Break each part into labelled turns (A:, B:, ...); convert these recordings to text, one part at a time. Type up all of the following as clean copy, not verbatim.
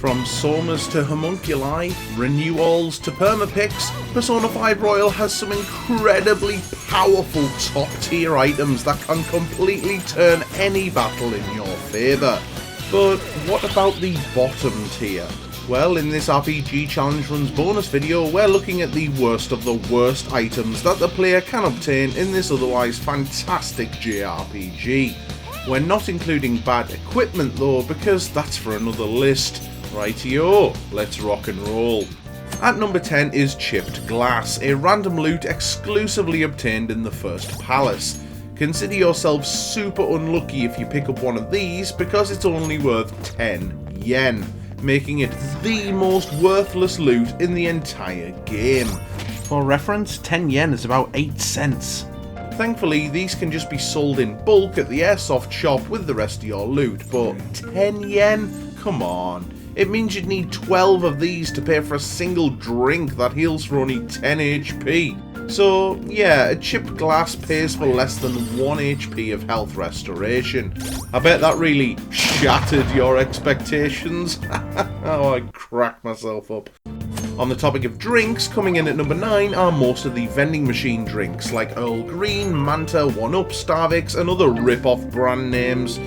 A: From somas to homunculi, renewals to permapics, Persona 5 Royal has some incredibly powerful top-tier items that can completely turn any battle in your favour. But what about the bottom tier? Well, in this RPG Challenge Runs bonus video, we're looking at the worst of the worst items that the player can obtain in this otherwise fantastic JRPG. We're not including bad equipment though, because that's for another list. Rightio, let's rock and roll. At number 10 is Chipped Glass, a random loot exclusively obtained in the first palace. Consider yourself super unlucky if you pick up one of these because it's only worth 10 yen, making it the most worthless loot in the entire game. For reference, 10 yen is about 8 cents. Thankfully, these can just be sold in bulk at the airsoft shop with the rest of your loot, but 10 yen? Come on. It means you'd need 12 of these to pay for a single drink that heals for only 10 HP. So yeah, a chipped glass pays for less than 1 HP of health restoration. I bet that really shattered your expectations. Oh, I cracked myself up. On the topic of drinks, coming in at number 9 are most of the vending machine drinks like Earl Green, Manta, 1UP, Starvix and other rip-off brand names.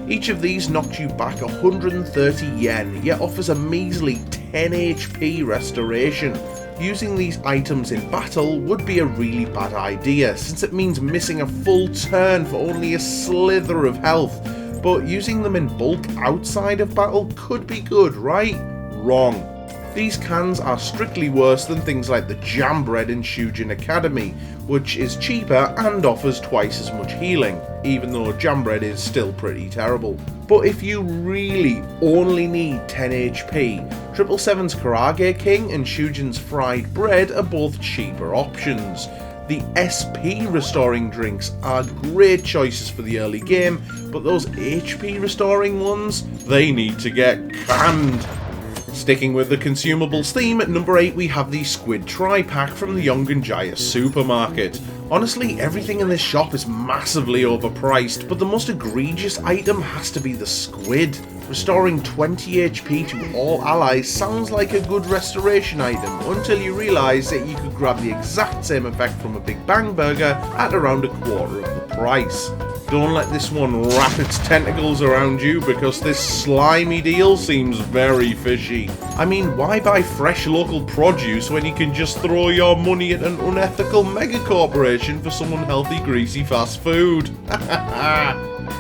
A: Each of these knocks you back 130 yen, yet offers a measly 10 HP restoration. Using these items in battle would be a really bad idea, since it means missing a full turn for only a slither of health, but using them in bulk outside of battle could be good, right? Wrong. These cans are strictly worse than things like the Jam Bread in Shujin Academy, which is cheaper and offers twice as much healing, even though Jam Bread is still pretty terrible. But if you really only need 10 HP, 777's Karage King and Shujin's Fried Bread are both cheaper options. The SP restoring drinks are great choices for the early game, but those HP restoring ones, they need to get canned. Sticking with the consumables theme, at number 8 we have the Squid Tri-Pack from the Yongan-Jaya supermarket. Honestly, everything in this shop is massively overpriced, but the most egregious item has to be the squid. Restoring 20 HP to all allies sounds like a good restoration item, until you realise that you could grab the exact same effect from a Big Bang Burger at around a quarter of the price. Don't let this one wrap its tentacles around you because this slimy deal seems very fishy. I mean, why buy fresh local produce when you can just throw your money at an unethical mega corporation for some unhealthy, greasy fast food?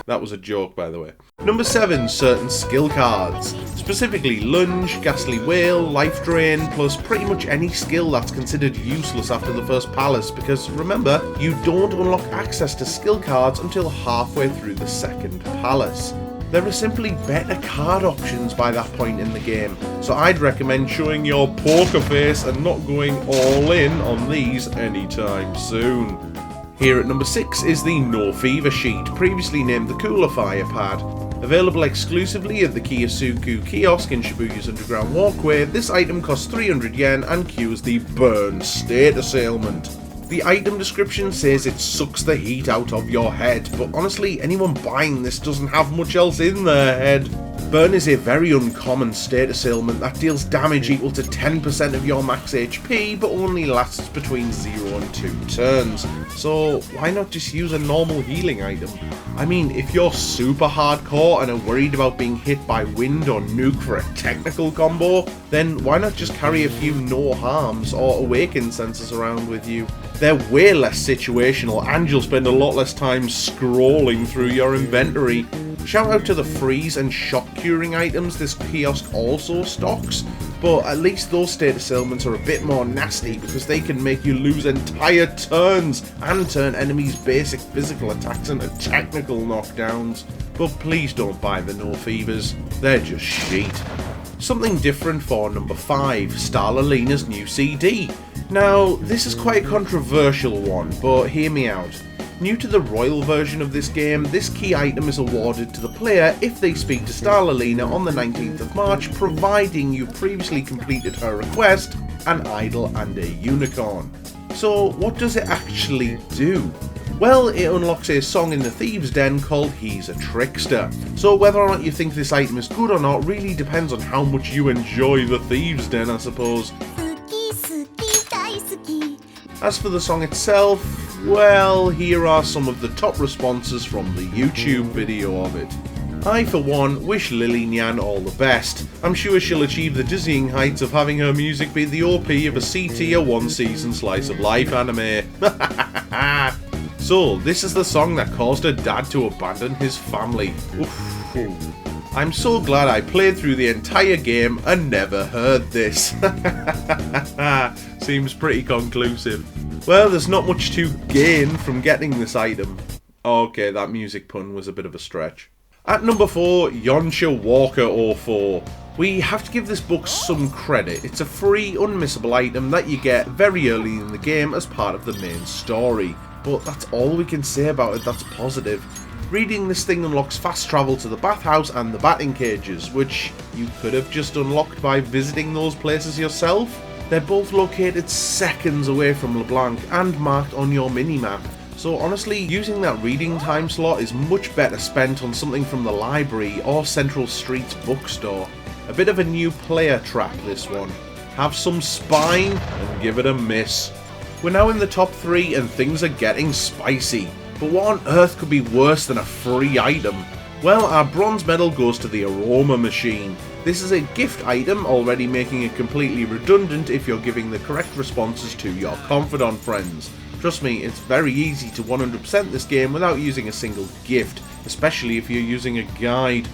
A: That was a joke, by the way. Number 7, certain skill cards. Specifically Lunge, Ghastly Wail, Life Drain, plus pretty much any skill that's considered useless after the first palace, because remember, you don't unlock access to skill cards until halfway through the second palace. There are simply better card options by that point in the game, so I'd recommend showing your poker face and not going all in on these anytime soon. Here at number 6 is the No Fever sheet, previously named the Cooler Fire Pad. Available exclusively at the Kiyosuku kiosk in Shibuya's Underground Walkway, this item costs 300 yen and cures the Burn status ailment. The item description says it sucks the heat out of your head, but honestly, anyone buying this doesn't have much else in their head. Burn is a very uncommon status ailment that deals damage equal to 10% of your max HP, but only lasts between 0 and 2 turns. So why not just use a normal healing item? I mean, if you're super hardcore and are worried about being hit by wind or nuke for a technical combo, then why not just carry a few no harms or awaken sensors around with you? They're way less situational and you'll spend a lot less time scrolling through your inventory. Shout out to the freeze and shock curing items this kiosk also stocks, but at least those status ailments are a bit more nasty because they can make you lose entire turns and turn enemies' basic physical attacks into technical knockdowns. But please don't buy the No Fevers, they're just shit. Something different for number 5, Starlalina's new CD. Now, this is quite a controversial one, but hear me out. New to the Royal version of this game, this key item is awarded to the player if they speak to Starlalina on the 19th of March, providing you previously completed her request, an idol and a unicorn. So what does it actually do? Well, it unlocks a song in the Thieves' Den called He's a Trickster. So whether or not you think this item is good or not really depends on how much you enjoy the Thieves' Den, I suppose. As for the song itself, well, here are some of the top responses from the YouTube video of it. I, for one, wish Lily Nyan all the best. I'm sure she'll achieve the dizzying heights of having her music be the OP of a C-tier one-season slice of life anime. So, this is the song that caused her dad to abandon his family. Oof. I'm so glad I played through the entire game and never heard this. Seems pretty conclusive. Well, there's not much to gain from getting this item. Okay, that music pun was a bit of a stretch. At number 4, Yonsha Walker 04. We have to give this book some credit. It's a free, unmissable item that you get very early in the game as part of the main story. But that's all we can say about it that's positive. Reading this thing unlocks fast travel to the bathhouse and the batting cages, which you could have just unlocked by visiting those places yourself. They're both located seconds away from LeBlanc and marked on your minimap. So honestly, using that reading time slot is much better spent on something from the library or Central Street's bookstore. A bit of a new player trap, this one. Have some spine and give it a miss. We're now in the top 3 and things are getting spicy. But what on earth could be worse than a free item? Well, our bronze medal goes to the Aroma Machine. This is a gift item, already making it completely redundant if you're giving the correct responses to your Confidant friends. Trust me, it's very easy to 100% this game without using a single gift, especially if you're using a guide.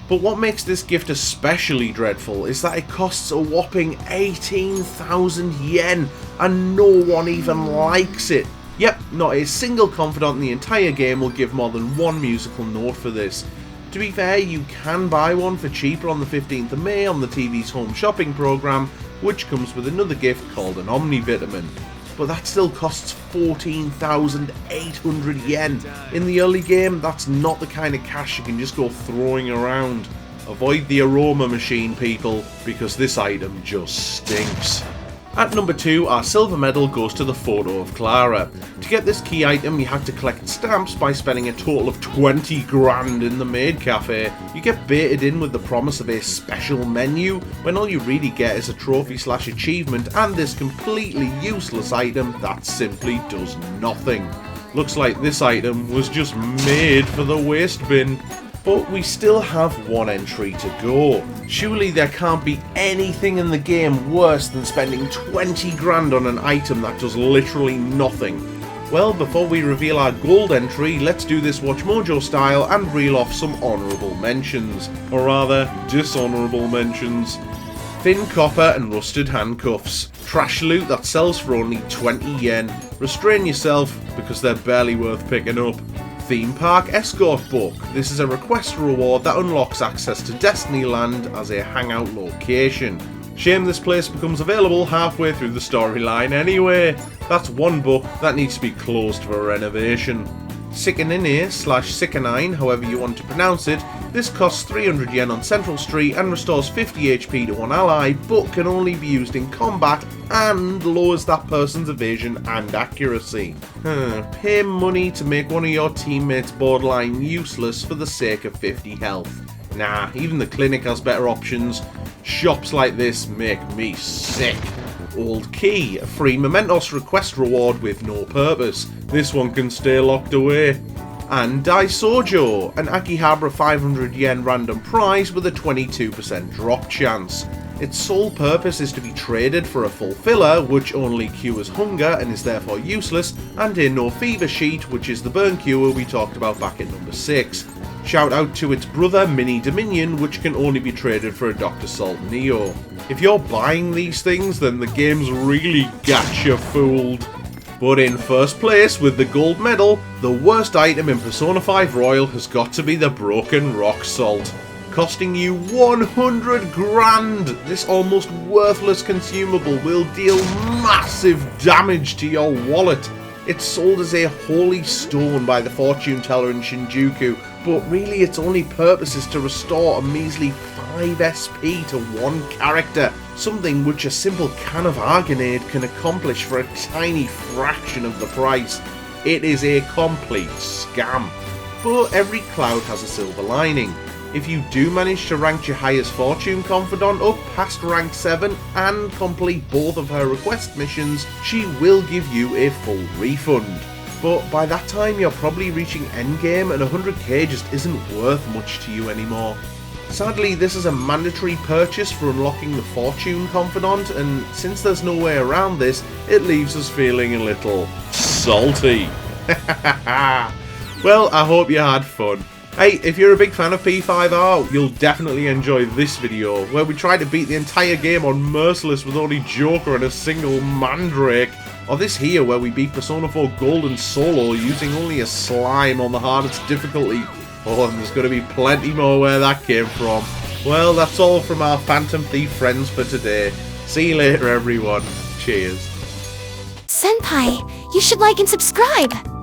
A: But what makes this gift especially dreadful is that it costs a whopping 18,000 yen, and no one even likes it. Yep, not a single confidant in the entire game will give more than one musical note for this. To be fair, you can buy one for cheaper on the 15th of May on the TV's home shopping programme, which comes with another gift called an Omnivitamin. But that still costs 14,800 yen. In the early game, that's not the kind of cash you can just go throwing around. Avoid the Aroma Machine, people, because this item just stinks. At number 2, our silver medal goes to the Photo of Clara. To get this key item, you have to collect stamps by spending a total of 20 grand in the maid cafe. You get baited in with the promise of a special menu, when all you really get is a trophy/achievement and this completely useless item that simply does nothing. Looks like this item was just made for the waste bin. But we still have one entry to go. Surely there can't be anything in the game worse than spending 20 grand on an item that does literally nothing. Well, before we reveal our gold entry, let's do this Watch Mojo style and reel off some honourable mentions. Or rather, dishonourable mentions. Thin copper and rusted handcuffs. Trash loot that sells for only 20 yen. Restrain yourself, because they're barely worth picking up. Theme Park Escort Book. This is a request reward that unlocks access to Destinyland as a hangout location. Shame this place becomes available halfway through the storyline anyway. That's one book that needs to be closed for renovation. Sickenine, however you want to pronounce it. This costs 300 yen on Central Street and restores 50 HP to one ally, but can only be used in combat and lowers that person's evasion and accuracy. Pay money to make one of your teammates borderline useless for the sake of 50 health. Nah, even the clinic has better options. Shops like this make me sick. Old Key, a free Mementos request reward with no purpose. This one can stay locked away. And Daisojo, an Akihabara 500 yen random prize with a 22% drop chance. Its sole purpose is to be traded for a fulfiller, which only cures hunger and is therefore useless, and a no fever sheet, which is the burn cure we talked about back in number 6. Shout out to its brother Mini Dominion, which can only be traded for a Dr. Salt Neo. If you're buying these things, then the game's really got you fooled. But in first place with the gold medal, the worst item in Persona 5 Royal has got to be the Broken Rock Salt. Costing you 100 grand, this almost worthless consumable will deal massive damage to your wallet. It's sold as a holy stone by the fortune teller in Shinjuku, but really its only purpose is to restore a measly 5 SP to one character, something which a simple can of Argonade can accomplish for a tiny fraction of the price. It is a complete scam. But every cloud has a silver lining. If you do manage to rank your highest fortune confidant up past rank 7 and complete both of her request missions, she will give you a full refund. But by that time you're probably reaching endgame and 100k just isn't worth much to you anymore. Sadly, this is a mandatory purchase for unlocking the Fortune Confidant, and since there's no way around this, it leaves us feeling a little salty. Well, I hope you had fun. Hey, if you're a big fan of P5R, you'll definitely enjoy this video, where we try to beat the entire game on Merciless with only Joker and a single Mandrake. Or this here, where we beat Persona 4 Gold and Solo using only a slime on the hardest difficulty. Oh, and there's going to be plenty more where that came from. Well, that's all from our Phantom Thief friends for today. See you later, everyone. Cheers.
B: Senpai, you should like and subscribe!